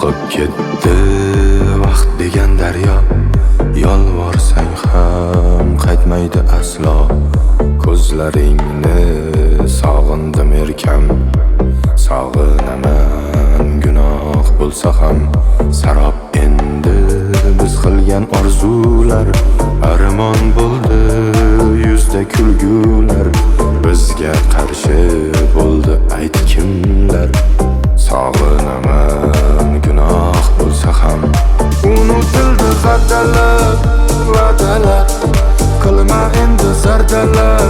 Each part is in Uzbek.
oqib ketdi vaqt degan daryo, yolvorsang ham qaytmaydi aslo. Ko'zlaringni sog'indim erkam, sog'inaman gunoh bo'lsa ham. Sarob endi biz qilgan orzular, armon bo'ldi yuzda kulgular. Bizga qarshi bo'ldi ayt kimlar, sog'inaman gunoh bo'lsa ham. Unutildi va'dalar, va'dalar, qilma endi zardalar,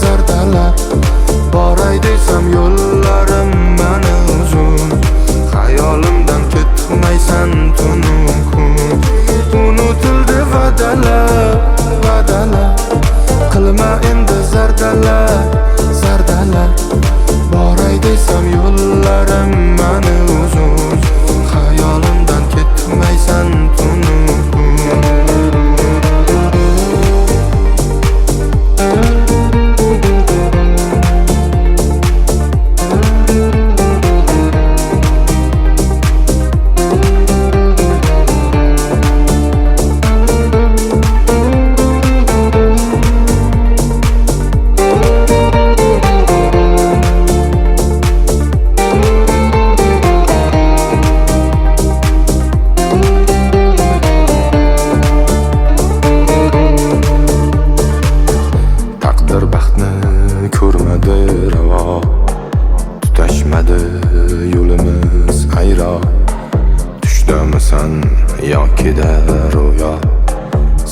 zardalar. Boray desam yo'llarim mani uzun, xayolimdan ketmaysan tunu kun. Unutildi va'dalar, va'dalar, qilma endi zardalar, zardalar. Boray desam yo'llarim mani uzun, xayolimdan ketmaysan tunu kun. Ko'rmadi ravo, tutashmadi yo'limiz ayro. Tushdamisan yokida ro'yo,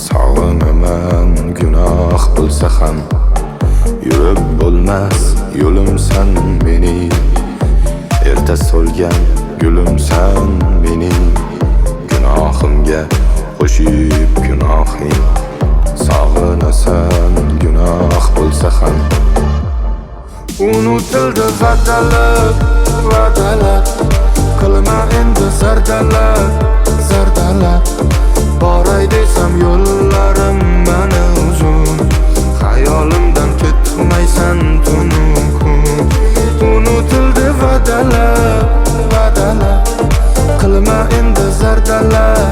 sog'inaman gunoh bo'lsa ham. Yurib bo'lmas yo'limsan mening, erta so'lgan gulimsan mening. Gunohimga qo'shib gunohing, sog'inasan gunoh bo'lsa ham. Unutildi va'dalar, va'dalar, qilma endi zardalar, zardalar. Boray desam yo'llarim mani uzun, xayolimdan ketmaysan tunu kun. Unutildi va'dalar, va'dalar, qilma endi zardalar,